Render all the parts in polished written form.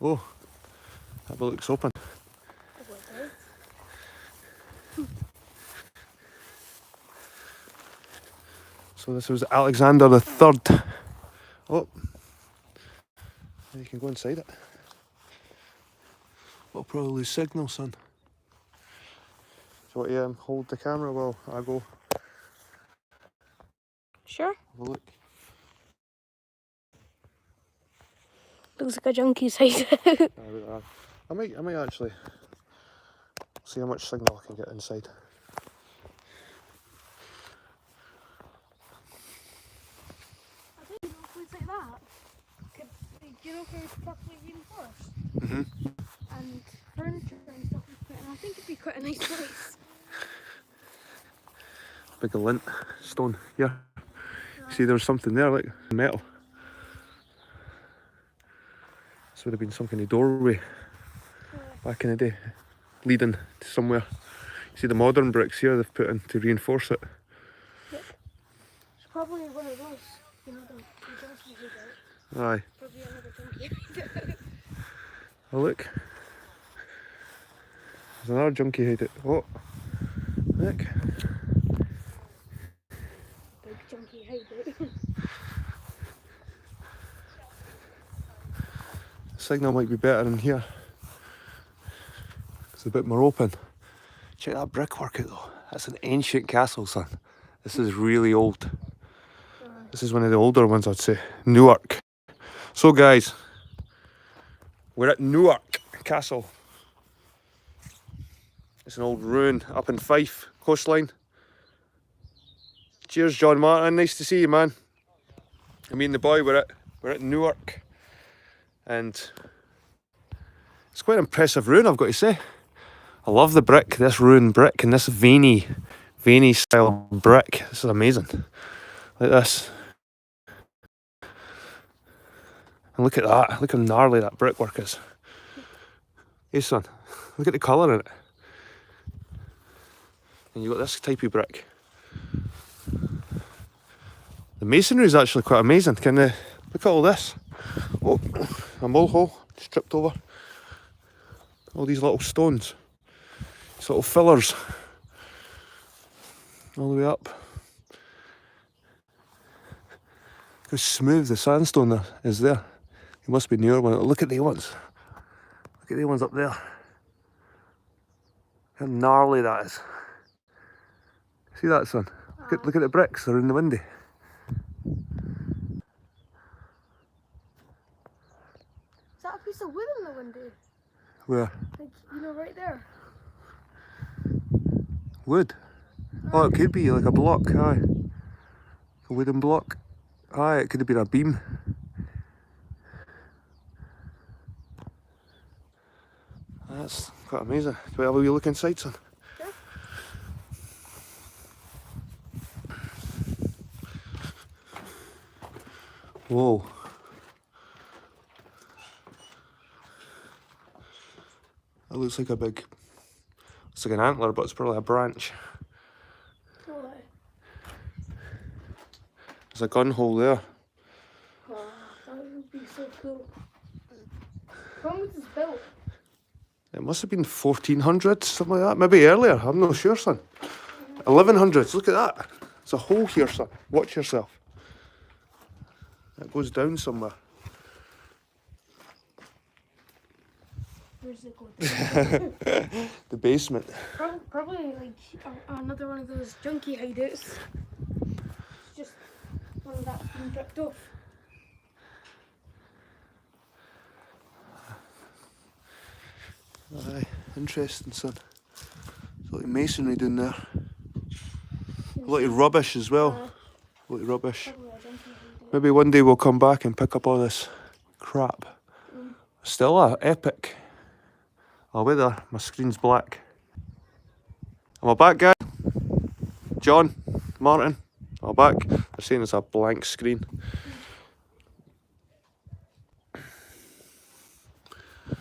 Oh, that looks open. So this was Alexander the Third. Oh, you can go inside it. We'll probably lose signal, son. Do you want to hold the camera while I go Sure. have a look? Looks like a junkie's hideout. I might actually see how much signal I can get inside. I think you know, place like that could be, you know, very properly reinforced. And furniture and stuff we put in. I think it'd be quite a nice place. Big lint stone here. See, there's something there, like metal. This would have been some kind of doorway back in the day, leading to somewhere. See the modern bricks here they've put in to reinforce it. Yep. It's probably one of those, you know, the junkie hideout. Aye. Probably another junkie hideout. Oh look. There's another junkie hideout. Oh, look. Big junkie hideout. The signal might be better in here. It's a bit more open. Check that brickwork out though. That's an ancient castle, son. This is really old. This is one of the older ones, I'd say. Newark. So guys, we're at Newark Castle. It's an old ruin up in Fife, coastline. Cheers, John Martin. Nice to see you, man. Me and the boy, we're at Newark, and it's quite an impressive ruin, I've got to say. I love the brick, this ruined brick, and this veiny style brick. This is amazing. Like this. And look at that. Look how gnarly that brickwork is. Hey, son. Look at the colour in it. And you've got this type of brick. The masonry is actually quite amazing. Look at all this. Oh, a mole hole stripped over. All these little stones. These little fillers. All the way up. Look how smooth the sandstone is there. It must be newer one. Look at the ones. Look at the ones up there. How gnarly that is. See that, son? Look at the bricks, they're in the window. Is that a piece of wood in the window? Where? Like, you know, right there. Wood? Oh, it could be like a block, aye. A wooden block. Aye, it could have been a beam. That's quite amazing. Do we have a wee look inside, son? Sure. Whoa. That looks like a big... It's like an antler, but it's probably a branch. Oh, There's a gun hole there. wow, that would be so cool. When was this built? It must have been 1400s, something like that. Maybe earlier, I'm not sure, son. 1100s, look at that. There's a hole here, son. Watch yourself. That goes down somewhere. Where's it going? The basement. Probably like another one of those junkie hideouts. It's just one that's been dropped off. Aye, interesting, son. There's a lot of masonry down there. A lot of rubbish as well. A lot of rubbish. Maybe one day we'll come back and pick up all this crap. Still a epic. Oh, wait there, my screen's black. Am I back, guys? John, Martin, am I back? They're saying it's a blank screen.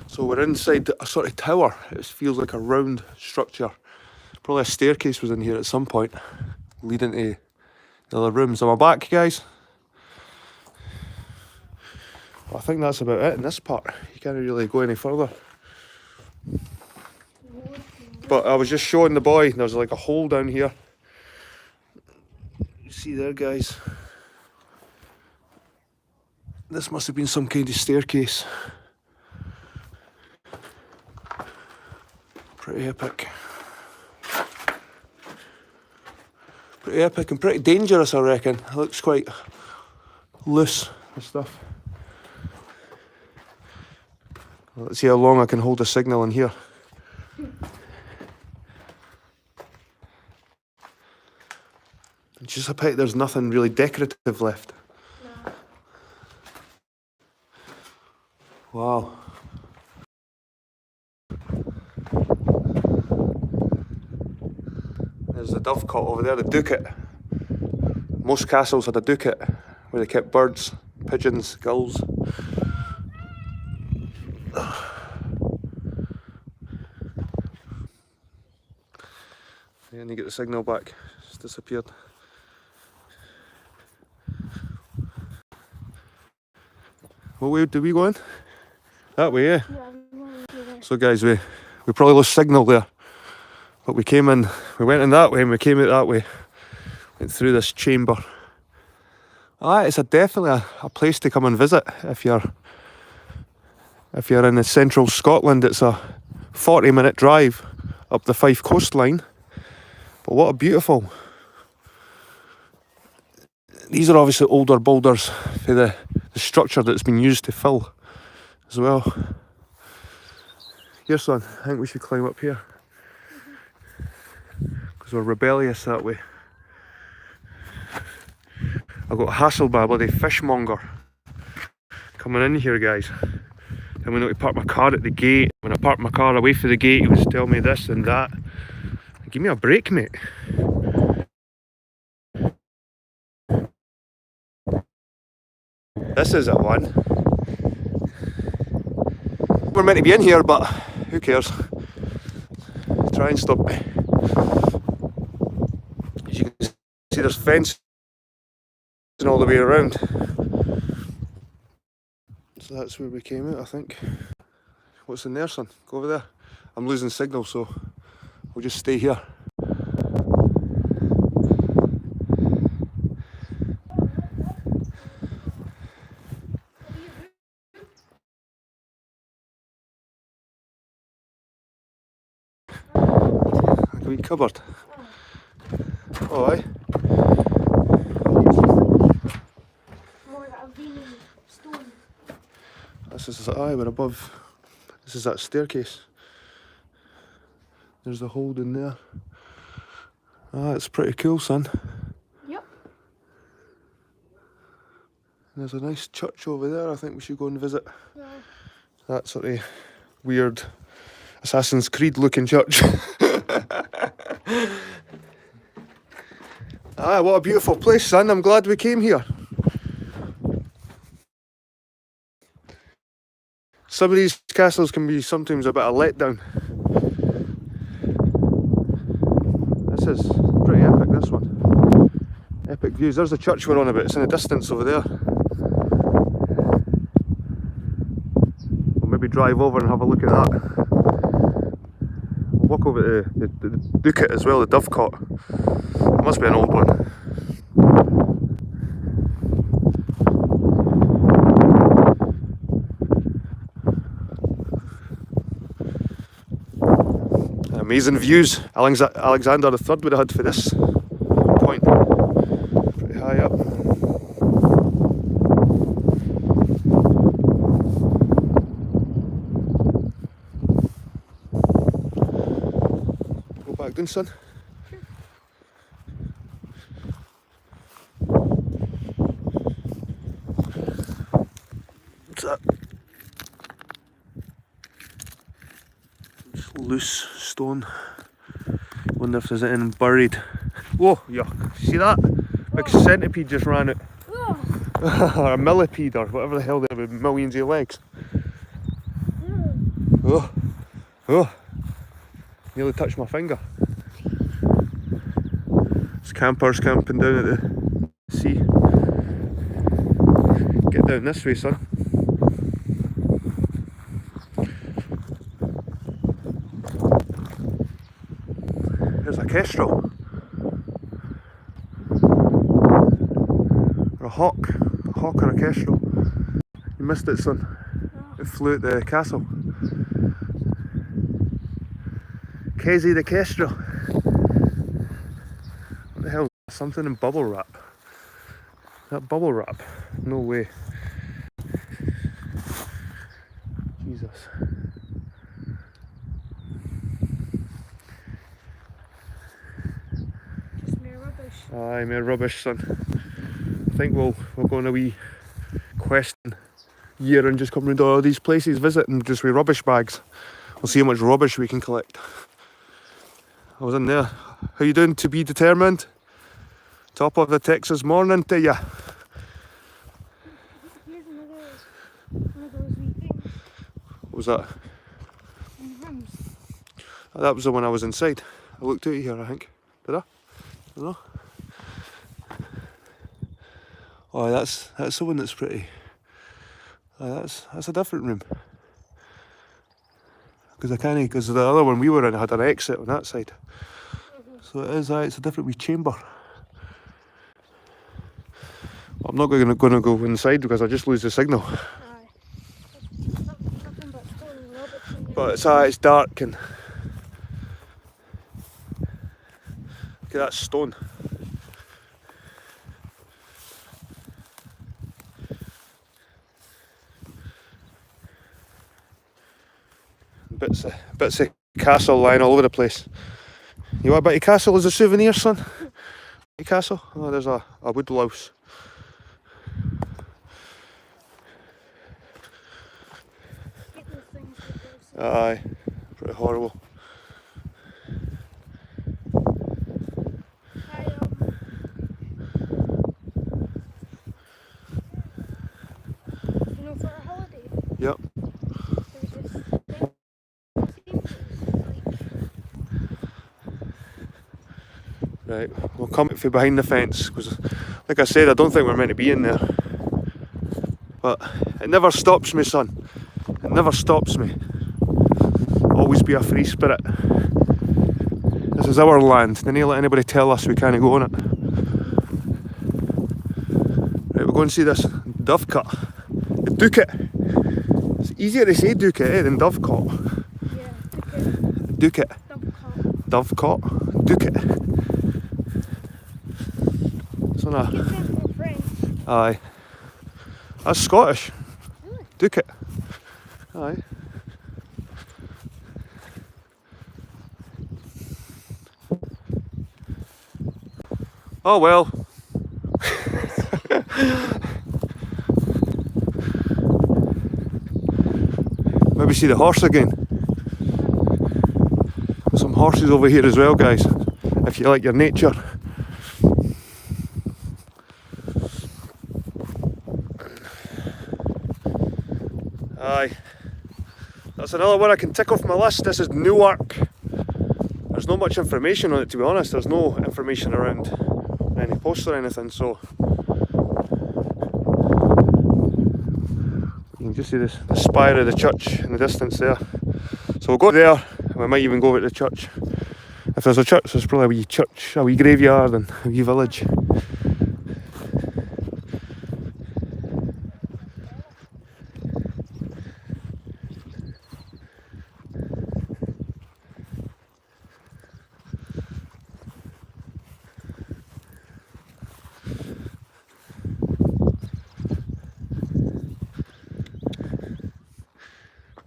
So we're inside a sort of tower. It feels like a round structure. Probably a staircase was in here at some point, leading to the other rooms. Am I back, guys? I think that's about it in this part. You can't really go any further. But I was just showing the boy, there's like a hole down here. You see there, guys? This must have been some kind of staircase. Pretty epic. Pretty epic and pretty dangerous, I reckon. It looks quite loose and stuff. Let's see how long I can hold a signal in here. It's just a pity there's nothing really decorative left. No. Wow. There's the Dovecote over there, the Dovecote. Most castles had a Dovecote where they kept birds, pigeons, gulls. And you get the signal back, it's disappeared. What way do we go in? That way, yeah. So guys, we probably lost signal there. But we came in, we went in that way and we came out that way. Went through this chamber. It's definitely a place to come and visit if you're in the central Scotland. It's a 40-minute drive up the Fife coastline. But what a beautiful. These are obviously older boulders for the structure that's been used to fill as well. Here, son, I think we should climb up here. Because we're rebellious that way. I got hassled by a bloody fishmonger coming in here, guys. Then we need to park my car at the gate. When I parked my car away from the gate, he was telling me this and that. Give me a break, mate. This is a one. We're meant to be in here, but who cares? Try and stop. As you can see, there's fence all the way around. So that's where we came out, I think. What's in there, son? Go over there. I'm losing signal, so we'll just stay here. A wee cupboard. Oh, aye. This is, we're above. This is that staircase. There's a hole in there. It's pretty cool, son. Yep. There's a nice church over there. I think we should go and visit. Yeah. That sort of weird Assassin's Creed looking church. What a beautiful place, son. I'm glad we came here. Some of these castles can be sometimes a bit of letdown. This is pretty epic, this one. Epic views. There's the church we're on about. It's in the distance over there. We'll maybe drive over and have a look at that. Walk over to the Dovecote as well, the Dovecote. It must be an old one. Amazing views. Alexander III would have had for this point. Pretty high up. Go back down, son. What's that? Loose stone. Wonder if there's anything buried. Whoa, yuck. See that? Like a centipede just ran out. Or a millipede or whatever the hell they have with millions of legs. Oh. Nearly touched my finger. There's campers camping down at the sea. Get down this way, son. kestrel. Or a hawk. A hawk or a kestrel. You missed it, son. No. It flew at the castle. Kezzy the kestrel. What the hell? Something in bubble wrap. That bubble wrap? No way. Jesus. Just mere rubbish. Aye, mere rubbish, son. I think we'll go on a wee questing year and just come round to all these places, visiting just with rubbish bags. We'll see how much rubbish we can collect. I was in there. How you doing? To be determined. Top of the Texas morning to ya. Here's one of those wee things. What was that? Wee rooms. That was the one I was inside. I looked out here, I think. Did I? I don't know. Oh, that's the one that's pretty. That's a different room. Because the other one we were in had an exit on that side. So it is. It's a different wee chamber. I'm not going to go inside because I just lose the signal. Aye. Nothing but stone rubbish in there. But it's dark and look at that stone. Bits of castle lying all over the place. You want a bit of castle as a souvenir, son? Castle? Oh, there's a wood louse. Hate those things with those. Aye, pretty horrible. You know, for a holiday, Yep. there was this thing. Right, we'll come from behind the fence because, like I said, I don't think we're meant to be in there. But it never stops me, son. It never stops me. Always be a free spirit. This is our land. They don't let anybody tell us we can't go on it. Right, we'll go and see this Dovecote. The Dovecote. It's easier to say Dovecote than Dovecote. Yeah, Dovecote. Dovecote. Dovecote. Dovecote. So nah. It sounds more French. Aye. That's Scottish. Really? Dovecote. Aye. Oh well. Maybe see the horse again. There's some horses over here as well, guys, if you like your nature. Aye. That's another one I can tick off my list. This is Newark. There's not much information on it, to be honest. There's no information around any posts or anything, so you can just see the spire of the church in the distance there. So we'll go there, and we might even go over to the church. If there's a church, there's probably a wee church, a wee graveyard and a wee village.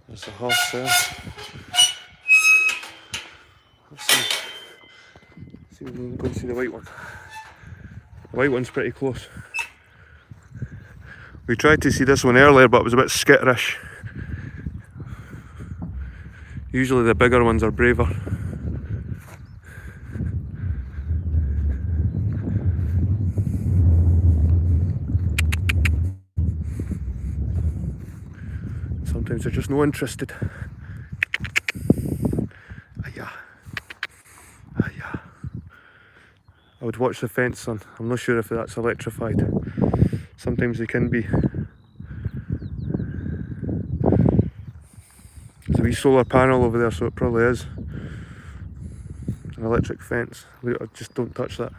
There's the horse there. Let's see if we can go and see the white one. The white one's pretty close. We tried to see this one earlier, but it was a bit skitterish. Usually the bigger ones are braver. Sometimes they're just no interested. Aya. Aya. I would watch the fence, son. I'm not sure if that's electrified. Sometimes they can be. There's a wee solar panel over there, so it probably is. An electric fence. Just don't touch that. Oh,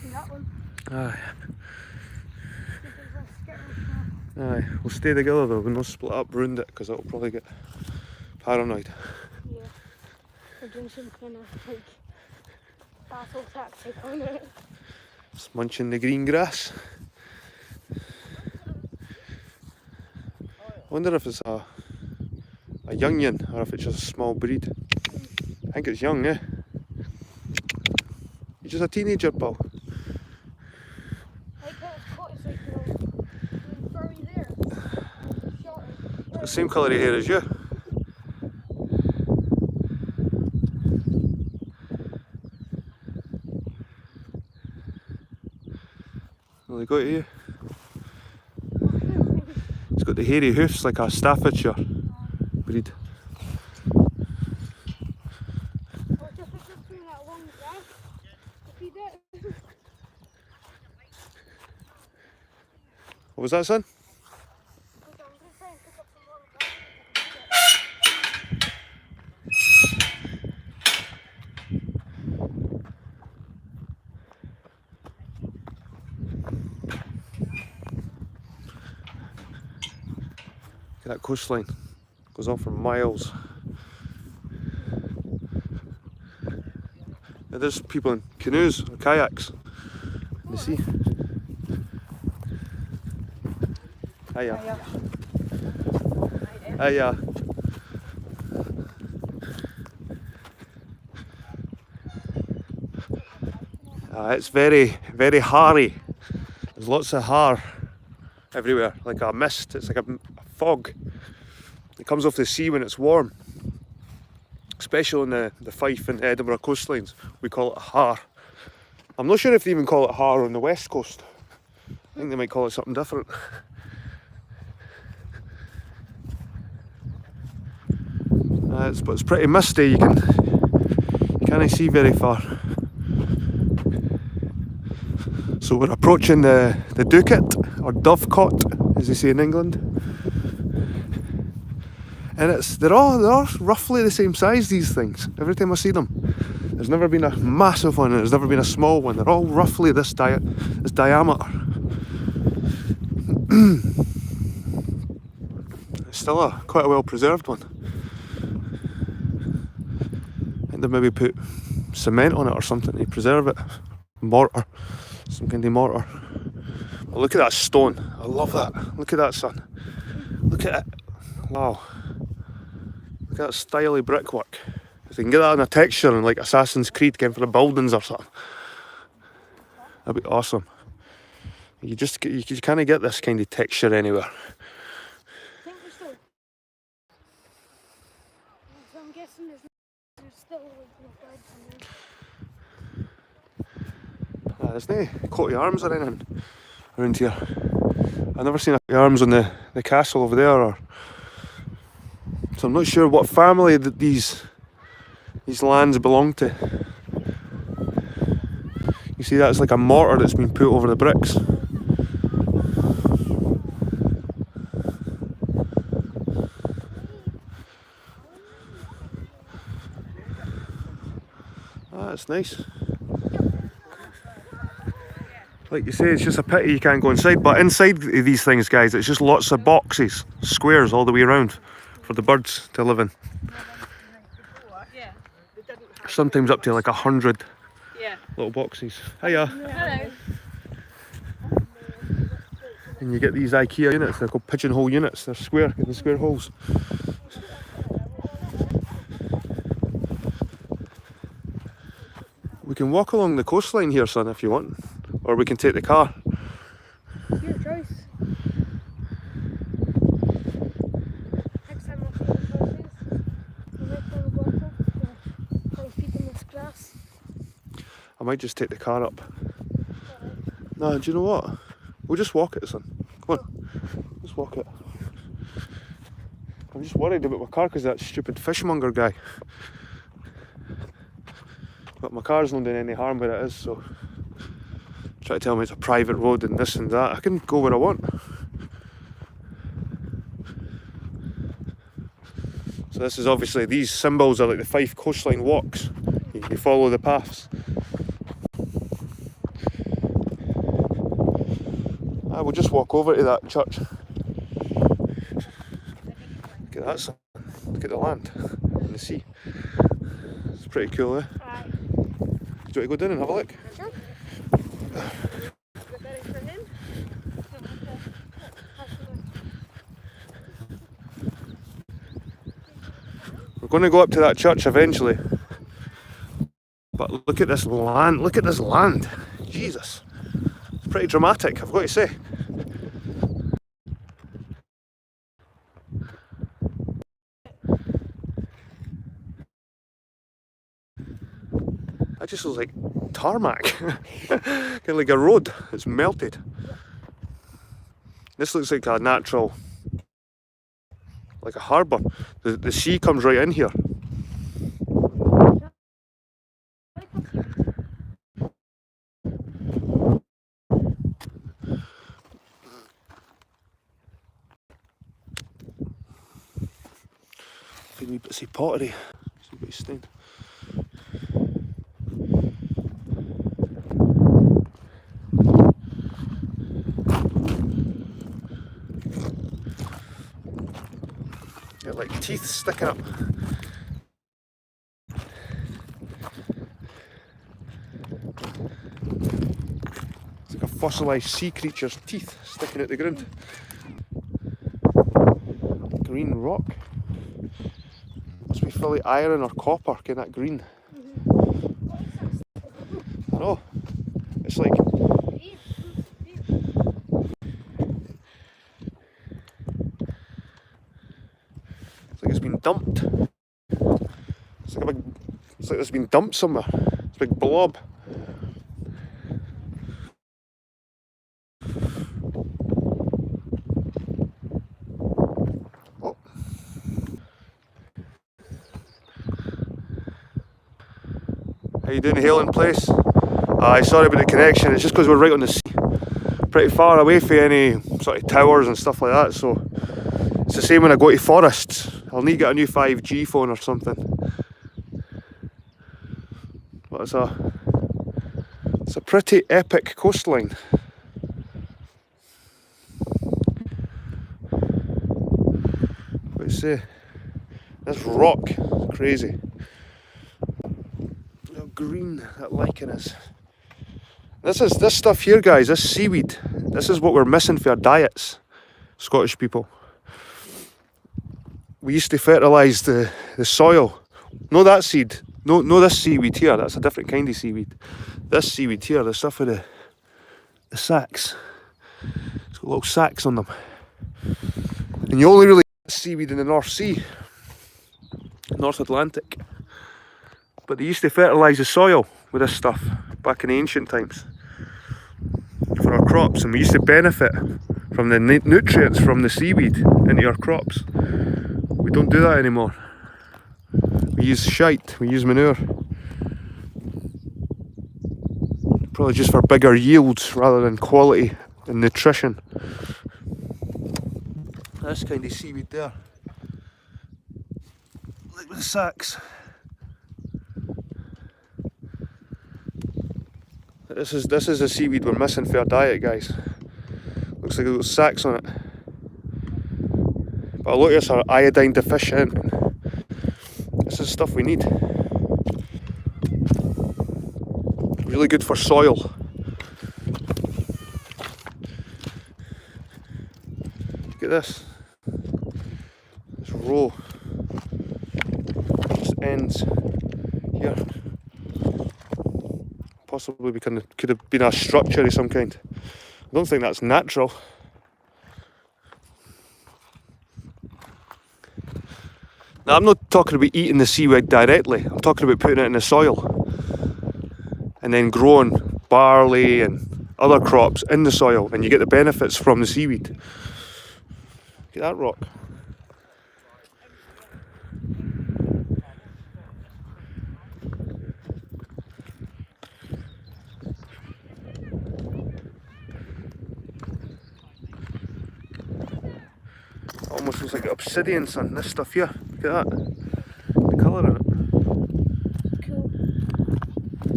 see that one. Aye. There's a skittish now. Aye. We'll stay together though. We'll not split up, ruined it, because it'll probably get paranoid. Yeah. We're doing some kind of like battle tactic on it. Just munching the green grass. I wonder if it's a young'un or if it's just a small breed. I think it's young, eh? You're just a teenager, pal. I like how it's caught, it's like, furry there. Shorter. It's the same colour of hair as you. Well, they got you. It's got the hairy hoofs like a Staffordshire breed. Through that long grass. Feed it. What was that, son? I'm going to try and pick up some long grass. Look at that coastline. Goes on for miles. Now there's people in canoes or kayaks in the sea. Hiya. Hiya. It's very, very hairy. There's lots of hair everywhere, like a mist. It's like a fog. It comes off the sea when it's warm. Especially on the Fife and Edinburgh coastlines, we call it har. I'm not sure if they even call it har on the west coast. I think they might call it something different. But it's pretty misty. You can't see very far. So we're approaching the Dovecote, or Dovecote, as they say in England. And they're all roughly the same size, these things. Every time I see them, there's never been a massive one and there's never been a small one. They're all roughly this diameter. It's still quite a well preserved one. I think they've maybe put cement on it or something to preserve it. Mortar, some kind of mortar. But look at that stone. I love that. Look at that, son. Look at it. Wow. Look at that styly brickwork. If they can get that in a texture in like Assassin's Creed, going for the buildings or something, that'd be awesome. You kind of get this kind of texture anywhere. I think we're still. So I'm guessing there's still like no birds in there. There's no coat of arms or anything around here. I've never seen a coat of arms on the castle over there, so I'm not sure what family that these lands belong to. You see, that's like a mortar that's been put over the bricks. That's nice. Like you say, it's just a pity you can't go inside, but inside these things, guys, it's just lots of boxes, squares all the way around for the birds to live in. Sometimes up to like 100 little boxes. Hiya. Hello. And you get these IKEA units, they're called pigeonhole units, they're square, in the square holes. We can walk along the coastline here, son, if you want. Or we can take the car. Your choice. Next time I'll see the horses. The next time we go up there, I'll feed them this grass. I might just take the car up. No, do you know what? We'll just walk it, son. Come on, let's walk it. I'm just worried about my car because that stupid fishmonger guy. But my car's not doing any harm where it is, so try to tell me it's a private road and this and that. I can go where I want. So this is obviously, these symbols are like the Fife coastline walks. You follow the paths. I will just walk over to that church. Look at that sun. Look at the land and the sea. It's pretty cool, eh? Right. Do you want to go down and have a look? Sure. We're ready for him. We're going to go up to that church eventually. But look at this land. Look at this land. Jesus. It's pretty dramatic, I've got to say. That just looks like tarmac. Kind of like a road. It's melted. This looks like a natural, like a harbour. The sea comes right in here. Can we see pottery? See what he's saying. Got like teeth sticking up. It's like a fossilised sea creature's teeth sticking out the ground. Green rock. Must be fully iron or copper, get that green. I know. It's like it's been dumped. It's like it's been dumped somewhere. It's a big blob. Oh. How you doing, Hale in place? Sorry about the connection, it's just because we're right on the sea. Pretty far away from any sort of towers and stuff like that, so it's the same when I go to forests. I'll need to get a new 5G phone or something. But it's a pretty epic coastline. What do you say? This rock is crazy. Look how green that lichen is. This stuff here, guys, this seaweed, this is what we're missing for our diets, Scottish people. We used to fertilise the soil. No, that seed. No, this seaweed here. That's a different kind of seaweed. This seaweed here, the stuff with the sacs. It's got little sacs on them. And you only really get seaweed in the North Sea, North Atlantic. But they used to fertilise the soil with this stuff back in ancient times for our crops, and we used to benefit from the nutrients from the seaweed into our crops. We don't do that anymore. We use shite, we use manure. Probably just for bigger yields rather than quality and nutrition. This kind of seaweed there. Look at the sacks. This is the seaweed we're missing for our diet, guys. Looks like those sacks on it. But a lot of us are iodine deficient. This is stuff we need. Really good for soil. Look at this. This row just ends here. Possibly could have been a structure of some kind. I don't think that's natural. Now, I'm not talking about eating the seaweed directly. I'm talking about putting it in the soil and then growing barley and other crops in the soil, and you get the benefits from the seaweed. Look at that rock. Almost looks like obsidian, son. This stuff here. Look at that. The colour in it. Cool.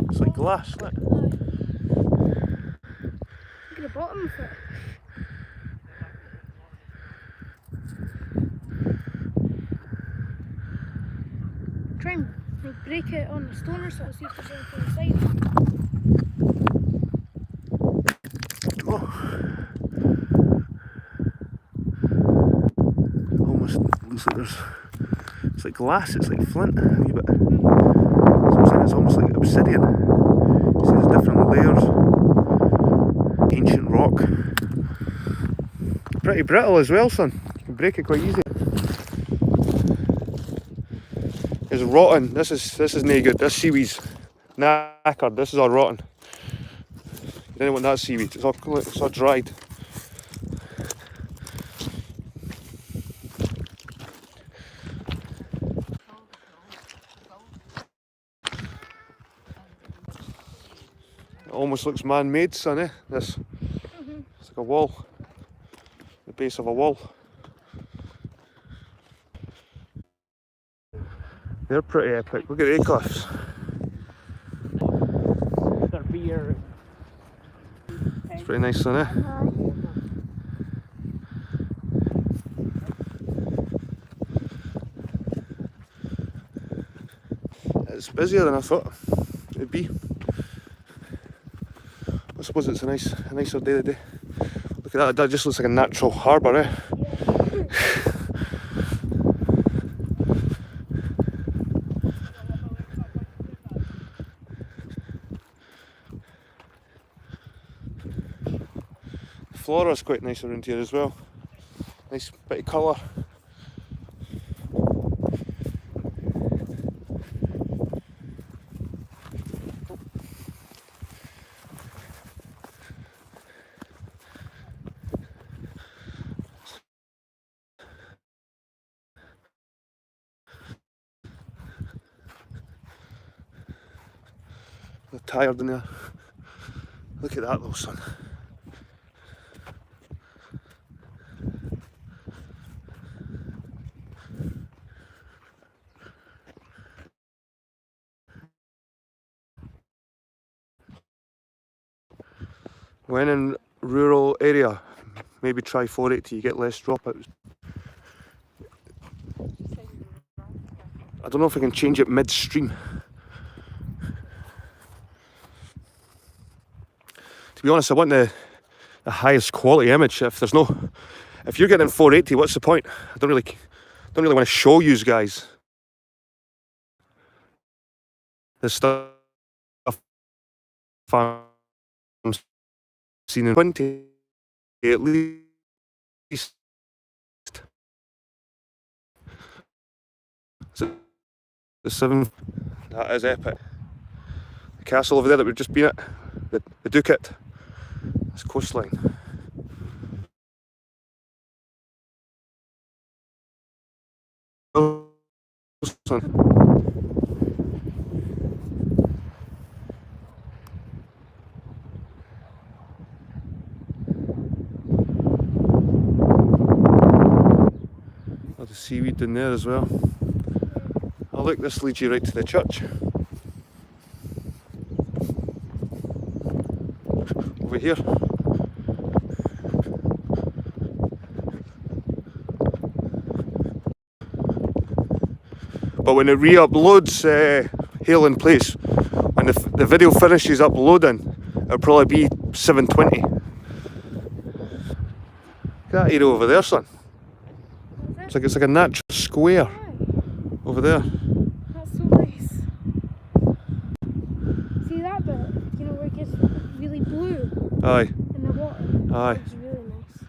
It's like glass, look. Look at the bottom of it. Try and like, break it on the stone or something, see if there's anything inside. Oh. Almost looks like there's. It's like glass, it's like flint a wee bit. So I'm saying it's almost like obsidian. You see there's different layers. Ancient rock. Pretty brittle as well, son. You can break it quite easy. It's rotten. This is no good. This seaweed's knackered. This is all rotten. You don't want that seaweed. It's all dried. It almost looks man-made, son, eh? This. It's like a wall. The base of a wall. They're pretty epic. Look at the cliffs. It's pretty nice, son, eh? It's busier than I thought it'd be. I suppose it's a nicer day today. Look at that, that just looks like a natural harbour, eh? The flora's quite nice around here as well. Nice bit of colour. They're tired in there. Look at that though, son. When in rural area, maybe try 480, you get less dropouts. I don't know if I can change it midstream. To be honest, I want the highest quality image. If you're getting 480, what's the point? I don't really want to show you guys this stuff I'm seeing in 20 at least. So the 7, that is epic. The castle over there that we've just been at, the Dovecote. It's coastline. Oh, son. Oh, the seaweed in there as well. Oh look, this leads you right to the church. Over here. But when it re-uploads Hail in Place, when the video finishes uploading, it'll probably be 720. Look at that area over there, son. It's like a natural square over there. That's so nice. See that bit? You know where it gets really blue? Aye. In the water. Aye. It's really nice.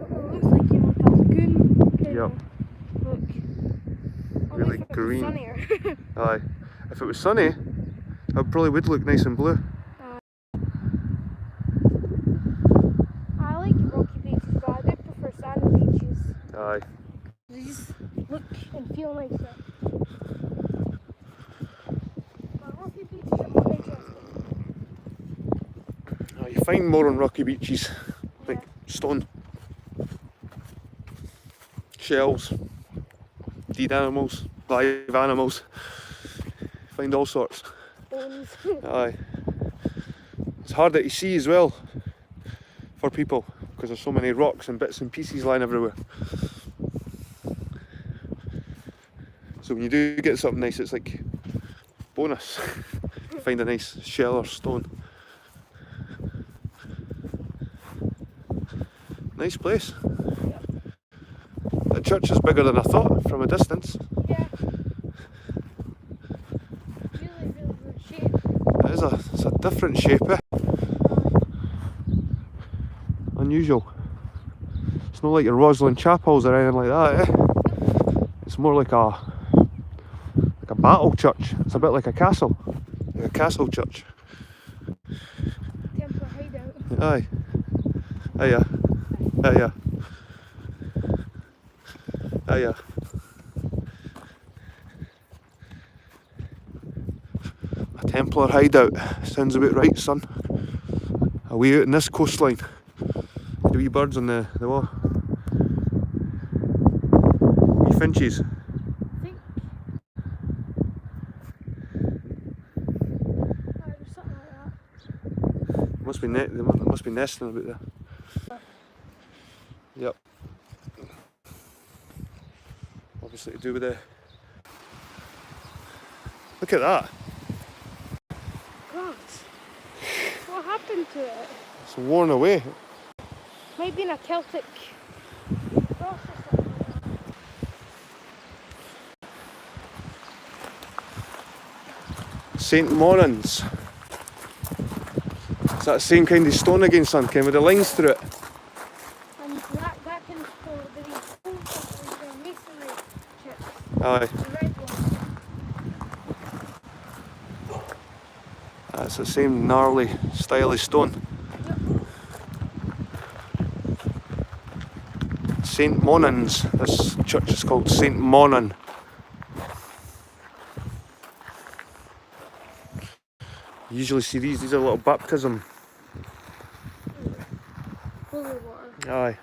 It looks like, you know, like a lagoon. Yep. Look. Really If it was green. sunnier. Aye. If it was sunny, it probably would look nice and blue. I like rocky beaches, but I do prefer sandy beaches. Aye. They just look and feel nicer. But rocky beaches are more interesting. Oh, you find more on rocky beaches, like stone. shells, dead animals, live animals. Find all sorts. Bones. Aye. It's harder to see as well for people because there's so many rocks and bits and pieces lying everywhere. So when you do get something nice, it's like bonus. Find a nice shell or stone. Nice place. Yep. The church is bigger than I thought from a distance. Yeah. Really, really good shape. It's a different shape, eh? Unusual. It's not like your Roslyn chapels or anything like that, eh? It's more like a battle church. It's a bit like a castle. Like a castle church. Temple hideout. Aye. Aye. Aye. Aye. A Templar hideout. Sounds about right, son. Away out in this coastline. The wee birds on the wall. Wee finches. I think. There's something like that. They must be nesting about there. Yep. Obviously to do with the... Look at that. God. What happened to it? It's worn away. Might be in a Celtic cross or something like that. St Monans. It's that same kind of stone again, son, with the lines through it. And that can go the masonry chips. Aye. The red one. That's the same gnarly style of stone. St Monans. This church is called St Monan. You usually see these are little baptism. Holy water. Aye.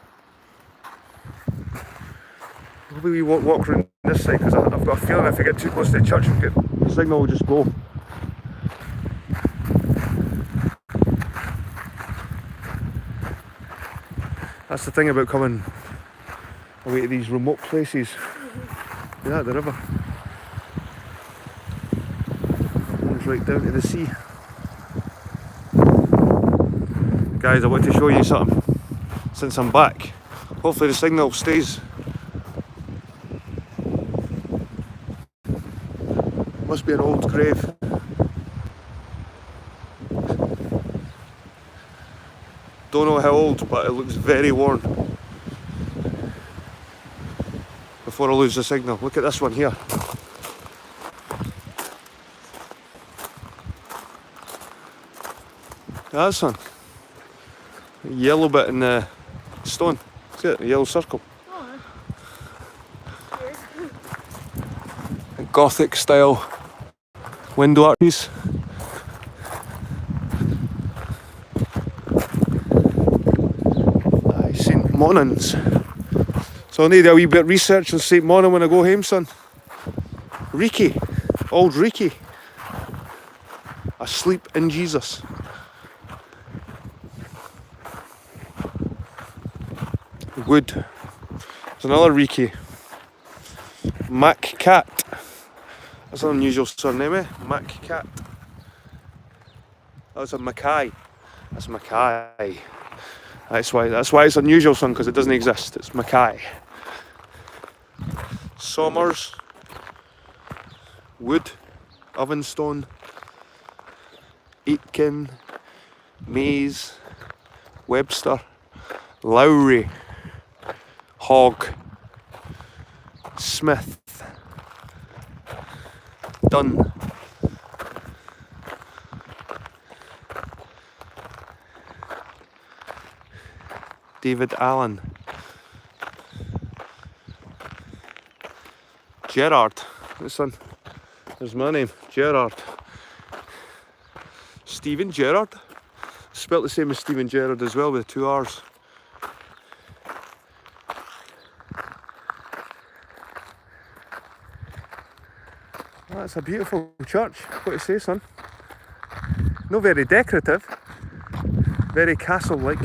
Maybe we won't walk around this side because I've got a feeling if I get too close to the church, the signal will just go. That's the thing about coming away to these remote places. Yeah, the river. It's right down to the sea. Guys, I want to show you something since I'm back. Hopefully the signal stays. Must be an old grave. Don't know how old, but it looks very worn. Before I lose the signal, look at this one here. That's one. A yellow bit in the stone. See it? A yellow circle. Oh, weird. A Gothic style window arches. St Monans. So I need a wee bit of research on St Monan when I go home, son. Reiki. Old Reiki. Asleep in Jesus. Wood. There's another Reiki. Mac Cat. That's an unusual surname, eh? Mac Cat. That's a Mackay. That's Mackay. That's why it's unusual, son, because it doesn't exist. It's Mackay. Somers. Wood. Ovenstone. Aitken. Mays. Webster. Lowry. Hogg. Smith. Dunn. David Allen. Gerard. Listen, there's my name. Gerard. Stephen Gerard. Spelt the same as Stephen Gerrard as well, with 2 R's. That's a beautiful church. What do you say, son? Not very decorative. Very castle-like.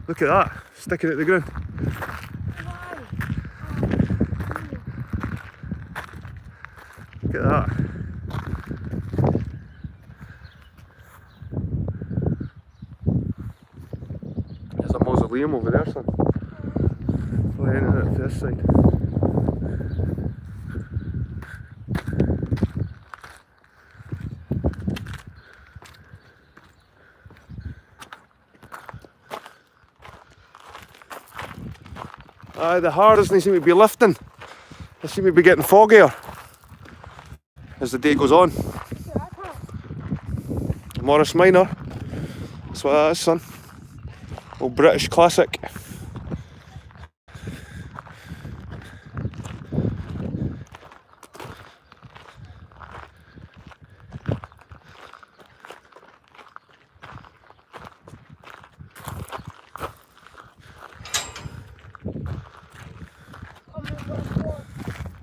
Look at that, sticking out the ground. Look at that. There's a mausoleum over there, son. We'll enter it to this side. The hair doesn't seem to be lifting. They seem to be getting foggier as the day goes on. Morris Minor. That's what that is, son. Old British classic.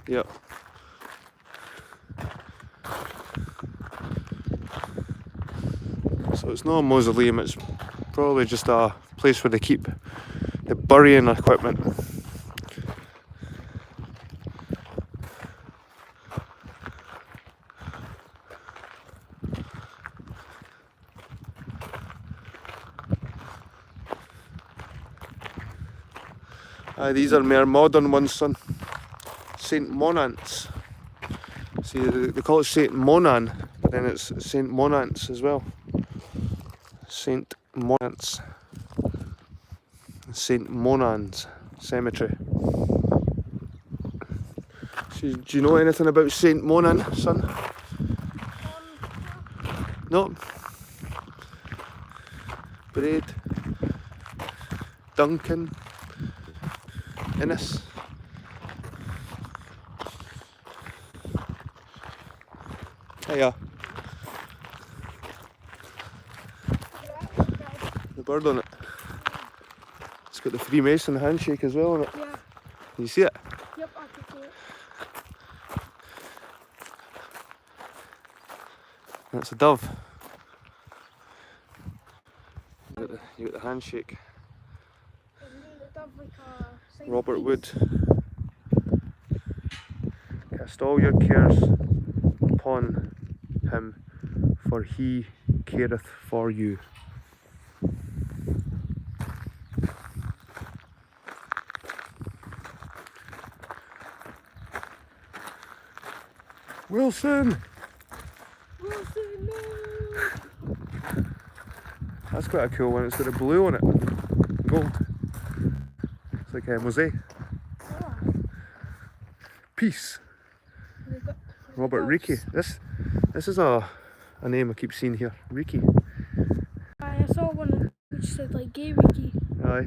Yep. So it's not a mausoleum, it's probably just a place where they keep the burying equipment. These are more modern ones, son. St. Monans. See, they call it St. Monan, but then it's St. Monans as well. St. Monans. St. Monans Cemetery. So, do you know anything about St. Monan, son? No? Braid. Duncan. Innes. Hiya. The bird on it. It's got the Freemason handshake as well on it. Yeah. Can you see it? Yep, I can see it. That's a dove. You got the handshake. Isn't the dove like a sign of Robert peace? Wood. Cast all your cares upon him, for he careth for you. Wilson! Wilson, no! That's quite a cool one. It's got a blue on it. Gold. It's like a mosaic. Oh. Peace. They've got Robert doves. Reiki. This is a name I keep seeing here. Reiki. I saw one which said like gay Ricky. Aye.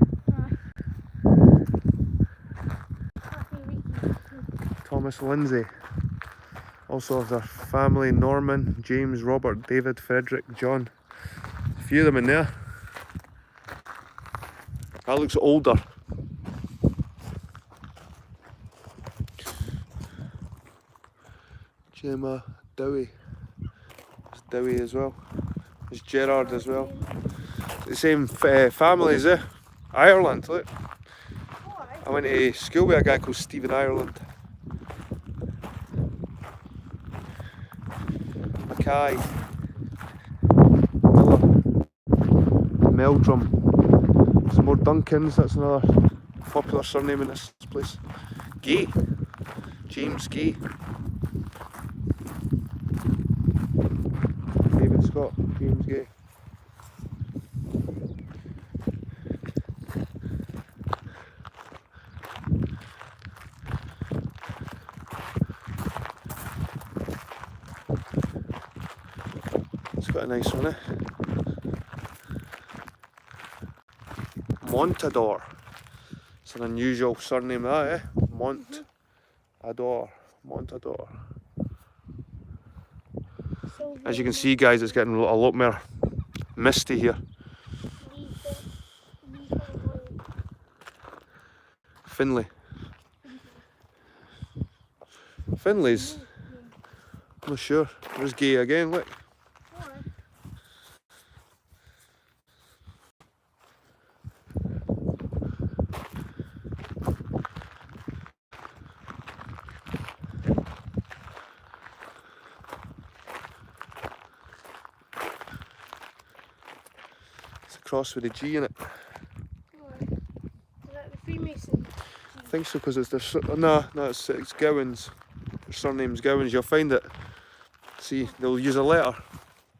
Happy Ricky. Thomas Lindsay. Also of their family, Norman, James, Robert, David, Frederick, John. A few of them in there. That looks older. Gemma, Dowie. There's Dowie as well. There's Gerard as well. The same families, eh? Ireland, look. I went to school with a guy called Stephen Ireland. Mackay. Miller. Meldrum. Some more Duncans, that's another popular surname in this place. Gay. James Gay. David Scott. James Gay. It's quite a nice one, eh? Montador. It's an unusual surname, that, eh? Montador. Montador. As you can see, guys, it's getting a lot more misty here. Finlay. Finley's? Yeah. I'm not sure. There's Gay again, look. Alright. It's a cross with a G in it. Alright. Is that the Freemason? I think so, because it's their no, it's Gowans. Their surname's Gowans. You'll find it. See, they'll use a letter.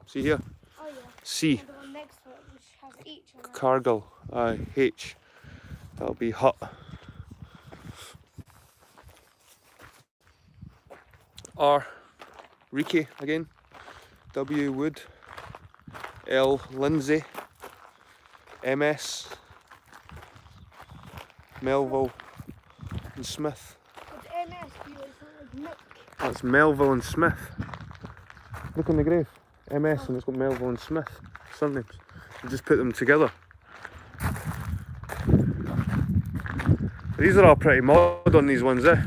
See here, Oh yeah. C. And the one next to it, which has H on it. Cargill. Aye, H. That'll be hut. R. Reiki again. W. Wood. L. Lindsay. MS. Melville and Smith. Would MS be like something like Mick? That's Melville and Smith. Look on the grave. MS and it's got Melville and Smith surnames. You just put them together. These are all pretty modern, these ones, eh?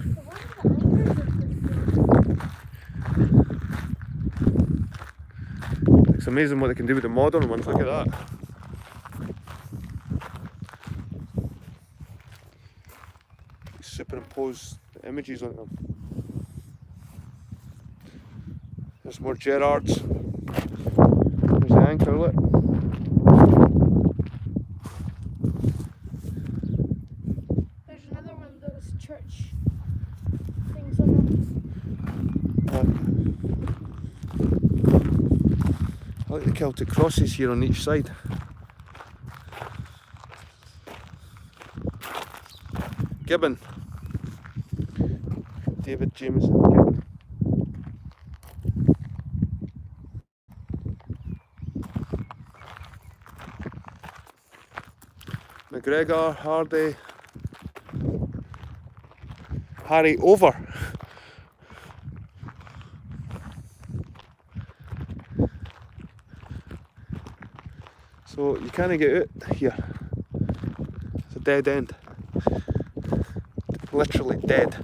It's amazing what they can do with the modern ones, look at that. Superimpose the images on them. There's more Gerards. There's the anchor, look. There's another one of those church things on I like the Celtic crosses here on each side. Gibbon. David Jameson Gibbon. McGregor, Hardy, Harry Over. So you can't get out here. It's a dead end. Literally dead.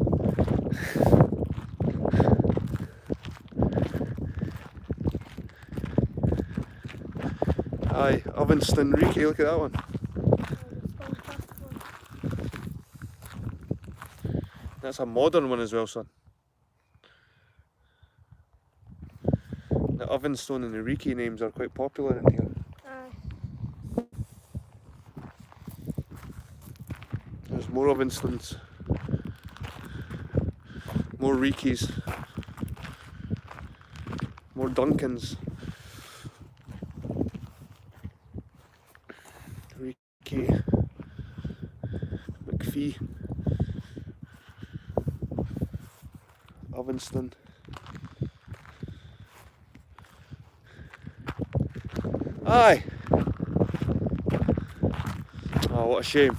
Aye, Ovinston Reiki, look at that one. That's a modern one as well, son. The Ovenstone and the Reiki names are quite popular in here. There's more Ovenstones, more Reikis, more Duncans. Reiki, McPhee, Ovinston. Aye! Oh, what a shame.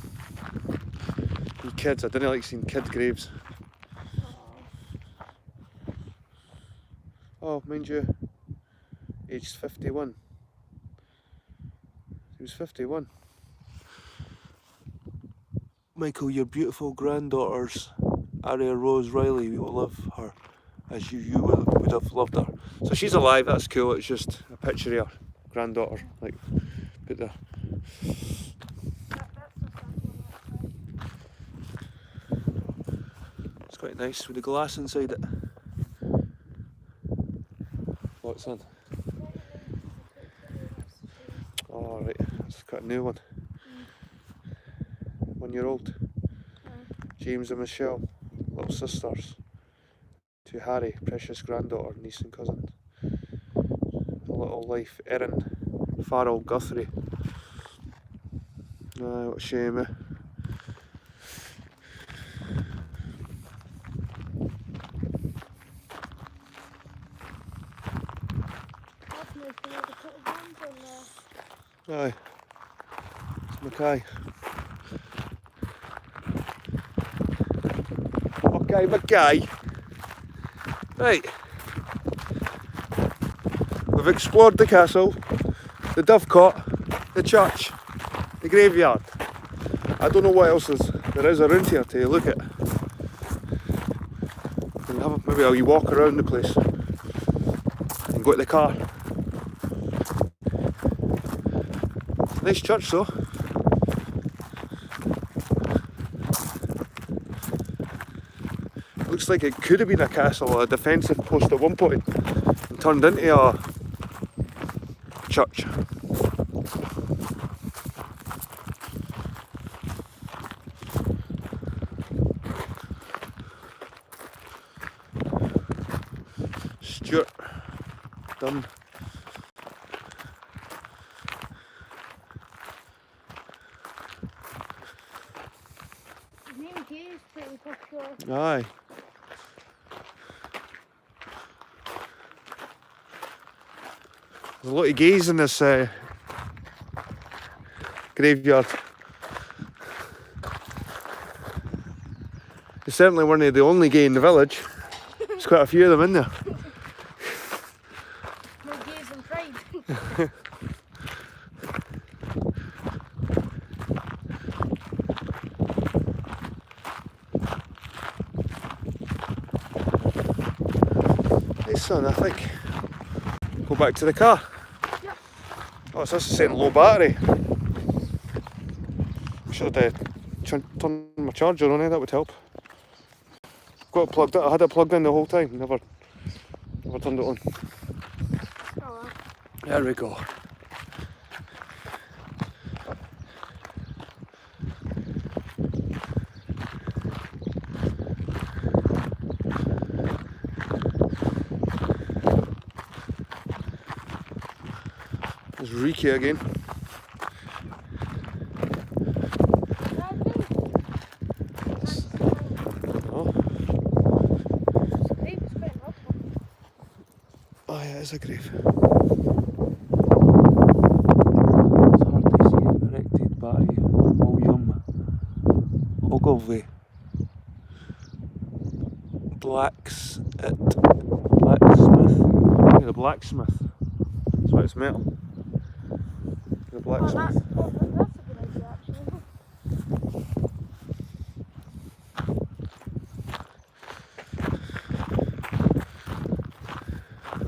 You kids, I didn't like seeing kid graves. Oh, mind you, aged 51. He was 51. Michael, your beautiful granddaughter's Aria Rose Riley, we will love her as you would have loved her. So she's alive, that's cool, it's just a picture of her granddaughter, like, put there. It's quite nice with the glass inside it. What's on? Oh, right, that's quite a new one. 1 year old. James and Michelle, little sisters. To Harry, precious granddaughter, niece and cousin. A little life, Erin, Farrell, Guthrie. Ah, what a shame, eh? Aye, it's Mackay. Mackay. Right. We've explored the castle, the Dovecote, the church, the graveyard. I don't know what else there is around here to look at. We Maybe I'll walk around the place and go to the car. Nice church though. Looks like it could have been a castle or a defensive post at one point and turned into a church. Stuart done. His name Gay is pretty popular. Aye. There's a lot of gays in this graveyard. They certainly weren't the only gay in the village. There's quite a few of them in there. More gays than pride. Hey son, I think go back to the car. Yep. Oh, so this is saying low battery. Should have turned my charger on it, that would help. Got it plugged in. I had it plugged in the whole time, never turned it on. Oh well. There we go. There's Riki again. Oh. Oh yeah, it's a grave. It's hard to see, erected by William Ogilvie. Blacksmith. Yeah, the blacksmith. That's why it's metal. The blacksmith. That's a good idea actually.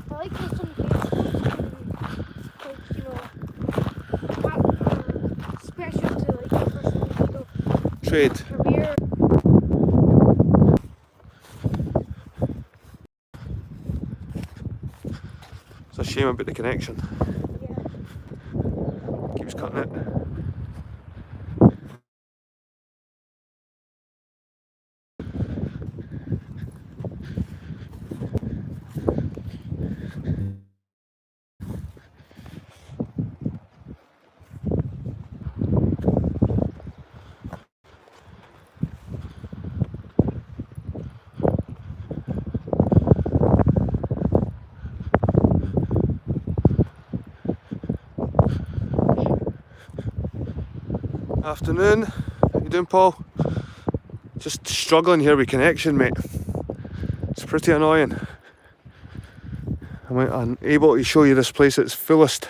I like how some games like, you know, special to like the person who Trade. career. It's a shame about the connection. Yeah. Keeps cutting it. Afternoon. How you doing, Paul? Just struggling here with connection, mate. It's pretty annoying. I'm unable to show you this place at its fullest